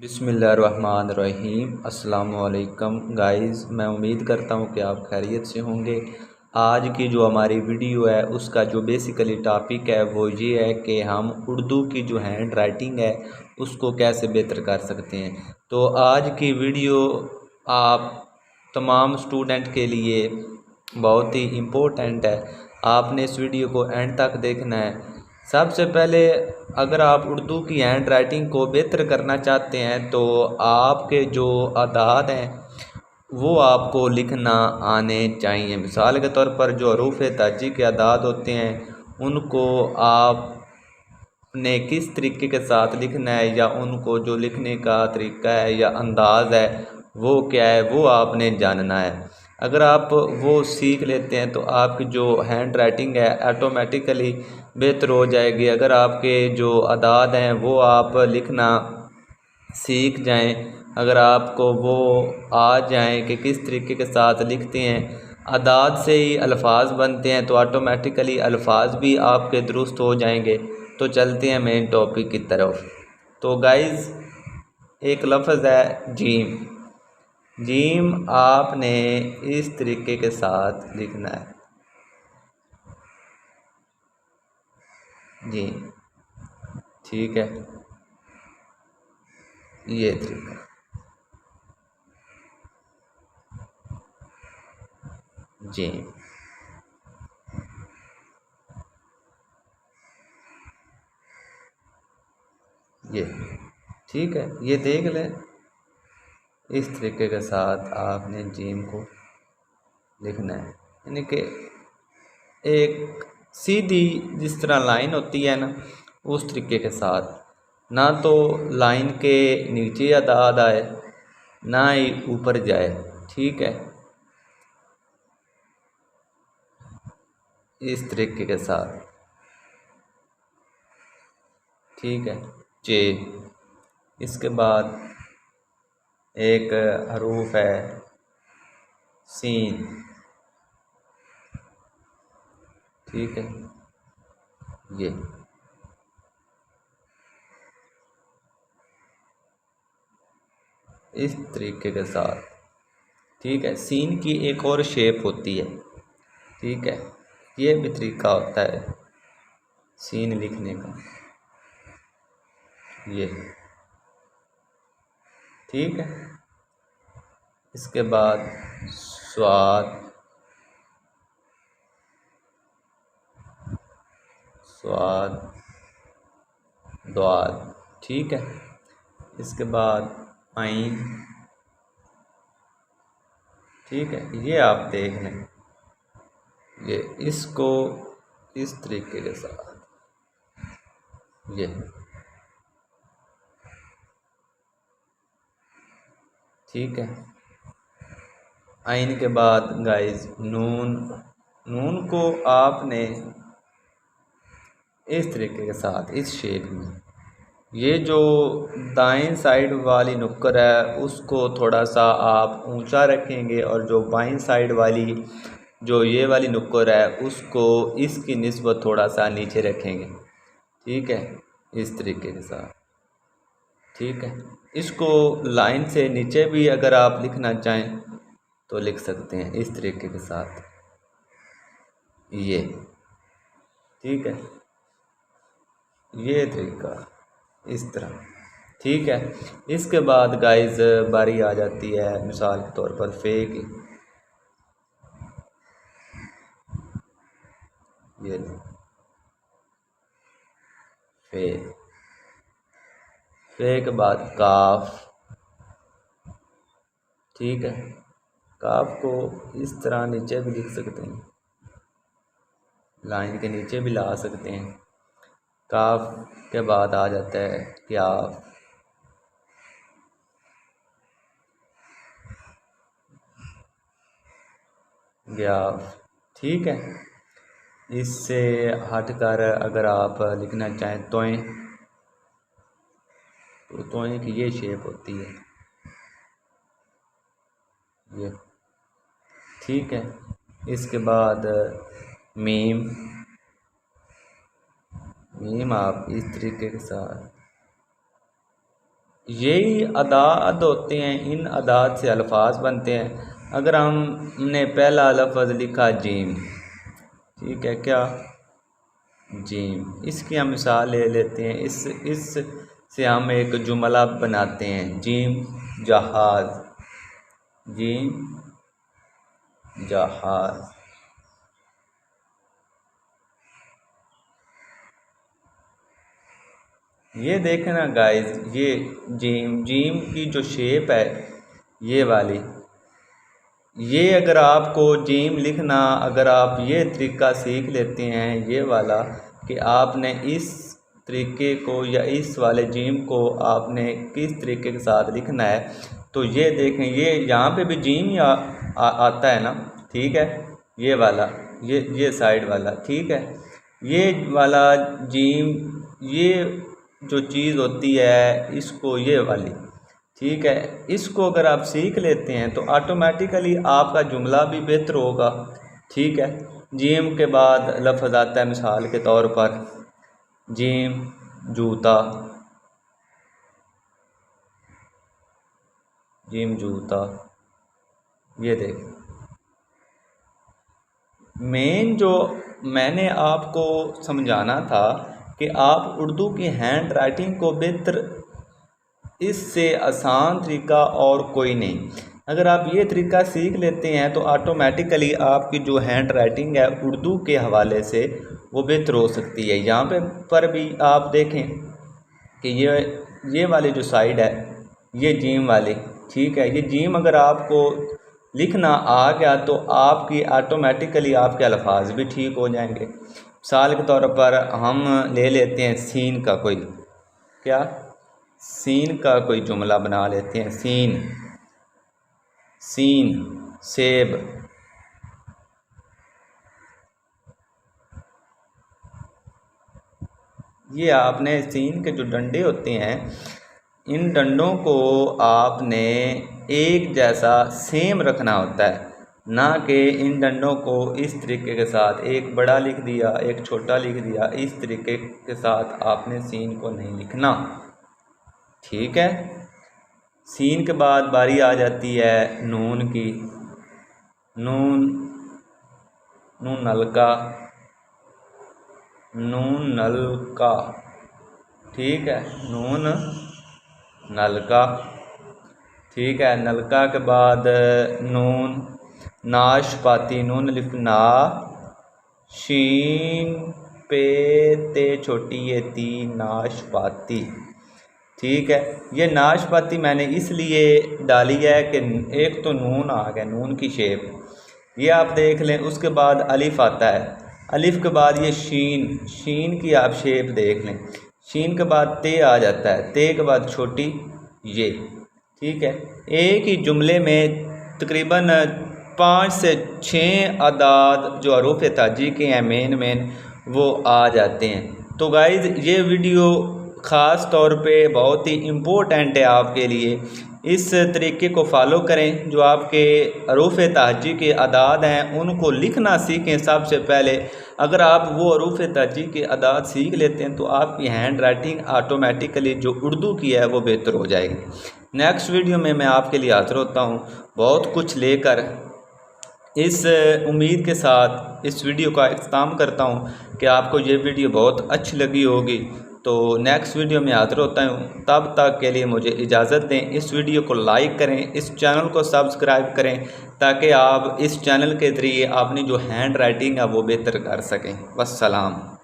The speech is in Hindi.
बिस्मिल्लाहिर्रहमानिर्रहीम। अस्सलामुअलैकुम गाइस, मैं उम्मीद करता हूँ कि आप खैरियत से होंगे। आज की जो हमारी वीडियो है उसका जो बेसिकली टॉपिक है वो ये है कि हम उर्दू की जो हैंड राइटिंग है उसको कैसे बेहतर कर सकते हैं। तो आज की वीडियो आप तमाम स्टूडेंट के लिए बहुत ही इम्पोर्टेंट है। आपने इस वीडियो को एंड तक देखना है। सबसे पहले अगर आप उर्दू की हैंड राइटिंग को बेहतर करना चाहते हैं तो आपके जो अदाद हैं वो आपको लिखना आने चाहिए। मिसाल के तौर पर जो हरूफ ताजी के अदाद होते हैं उनको आपने किस तरीके के साथ लिखना है या उनको जो लिखने का तरीका है या अंदाज़ है वो क्या है वो आपने जानना है। अगर आप वो सीख लेते हैं तो आपकी जो हैंड राइटिंग है ऑटोमेटिकली बेहतर हो जाएगी। अगर आपके जो अदाद हैं वो आप लिखना सीख जाएं, अगर आपको वो आ जाएं कि किस तरीके के साथ लिखते हैं, अदाद से ही अल्फाज बनते हैं तो ऑटोमेटिकली अल्फाज भी आपके दुरुस्त हो जाएंगे। तो चलते हैं मेन टॉपिक की तरफ। तो गाइज़, एक लफ्ज़ है जीम। जीम आपने इस तरीके के साथ लिखना है जी, ठीक है, ये तरीका जी, ये ठीक है, ये देख लें। इस तरीके के साथ आपने जीम को लिखना है, यानी कि एक सीधी जिस तरह लाइन होती है ना उस तरीके के साथ, ना तो लाइन के नीचे अदाद आए ना ही ऊपर जाए। ठीक है, इस तरीके के साथ, ठीक है जे। इसके बाद एक हरूफ है सीन, ठीक है, ये इस तरीके के साथ, ठीक है। सीन की एक और शेप होती है, ठीक है, ये भी तरीका होता है सीन लिखने का, ये ठीक है। इसके बाद स्वाद, स्वाद द्वाद, ठीक है। इसके बाद आइन, ठीक है, ये आप देख लें, ये इसको इस तरीके के साथ, ये ठीक है। आइन के बाद गाइस नून, नून को आपने इस तरीके के साथ इस शेप में, ये जो दाएं साइड वाली नुक्कर है उसको थोड़ा सा आप ऊंचा रखेंगे और जो बाईं साइड वाली जो ये वाली नुक्कर है उसको इसकी निस्बत थोड़ा सा नीचे रखेंगे, ठीक है, इस तरीके के साथ, ठीक है। इसको लाइन से नीचे भी अगर आप लिखना चाहें तो लिख सकते हैं इस तरीके के साथ, ये ठीक है, ये तरीका इस तरह, ठीक है। इसके बाद गाइस बारी आ जाती है मिसाल के तौर पर फे की, ये फे, फे के बाद काफ, ठीक है। काफ को इस तरह नीचे भी लिख सकते हैं, लाइन के नीचे भी ला सकते हैं। काफ के बाद आ जाता है क्याफ, ग्याफ, ठीक है। इससे हटकर अगर आप लिखना चाहें तोएं, तो तोएं की ये शेप होती है, ये ठीक है। इसके बाद मीम, मीम आप इस तरीके के साथ यही अदाद होते हैं, इन अदाद से अल्फाज बनते हैं। अगर हमने पहला लफ्ज़ लिखा जीम, ठीक है, क्या जीम, इसकी हम मिसाल ले लेते हैं। इस से हम एक जुमला बनाते हैं, जीम जहाज़, जीम जहाज़। ये देखना गाइस, ये जीम की जो शेप है ये वाली, ये अगर आपको जीम लिखना, अगर आप ये तरीका सीख लेते हैं ये वाला, कि आपने इस तरीके को या इस वाले जीम को आपने किस तरीके के साथ लिखना है, तो ये देखें, ये यहाँ पे भी जीम या आता है ना, ठीक है, ये वाला, ये साइड वाला, ठीक है, ये वाला जीम, ये जो चीज़ होती है इसको, ये वाली, ठीक है, इसको अगर आप सीख लेते हैं तो ऑटोमेटिकली आपका जुमला भी बेहतर होगा, ठीक है। जीम के बाद लफ्ज़ आता है मिसाल के तौर पर जीम जूता, जीम जूता। ये देख, मेन जो मैंने आपको समझाना था कि आप उर्दू की हैंड राइटिंग को बेहतर, इससे आसान तरीका और कोई नहीं। अगर आप ये तरीका सीख लेते हैं तो ऑटोमेटिकली आपकी जो हैंड राइटिंग है उर्दू के हवाले से वो बेहतर हो सकती है। यहाँ पर भी आप देखें कि ये वाली जो साइड है ये जीम वाली, ठीक है, ये जीम अगर आपको लिखना आ गया तो आपकी ऑटोमेटिकली आपके अल्फाज भी ठीक हो जाएंगे। मिसाल के तौर पर हम ले लेते हैं सीन का कोई, क्या सीन का कोई जुमला बना लेते हैं। सीन, सीन सेब, ये आपने सीन के जो डंडे होते हैं इन डंडों को आपने एक जैसा सेम रखना होता है, ना कि इन डंडों को इस तरीके के साथ एक बड़ा लिख दिया एक छोटा लिख दिया, इस तरीके के साथ आपने सीन को नहीं लिखना, ठीक है। सीन के बाद बारी आ जाती है नून की, नून, नून नलका, नून नलका, ठीक है, नून नलका, ठीक है। नलका के बाद नून नाशपाती, नून लिखना, शीन पे ते छोटी ये ती, नाशपाती, ठीक है। ये नाशपाती मैंने इसलिए डाली है कि एक तो नून आ गया, नून की शेप ये आप देख लें। उसके बाद अलिफ आता है, अलिफ के बाद ये शीन, शीन की आप शेप देख लें। शीन के बाद ते आ जाता है, ते के बाद छोटी ये, ठीक है। एक ही जुमले में तकरीबन 5 से 6 अदाद जो हरूफ ताजी के हैं मेन वो आ जाते हैं। तो गाइज़ ये वीडियो ख़ास तौर पे बहुत ही इम्पोर्टेंट है आपके लिए। इस तरीके को फॉलो करें, जो आपके हरूफ ताजी के अदाद हैं उनको लिखना सीखें सबसे पहले। अगर आप वो हरूफ ताजी के अदाद सीख लेते हैं तो आपकी हैंड राइटिंग ऑटोमेटिकली जो उर्दू की है वो बेहतर हो जाएगी। नेक्स्ट वीडियो में मैं आपके लिए हाज़िर होता हूँ बहुत कुछ लेकर। इस उम्मीद के साथ इस वीडियो का इख्तिताम करता हूँ कि आपको ये वीडियो बहुत अच्छी लगी होगी। तो नेक्स्ट वीडियो में हाज़िर होता हूँ, तब तक के लिए मुझे इजाज़त दें। इस वीडियो को लाइक करें, इस चैनल को सब्सक्राइब करें ताकि आप इस चैनल के ज़रिए अपनी जो हैंड राइटिंग है वो बेहतर कर सकें। वस्सलाम।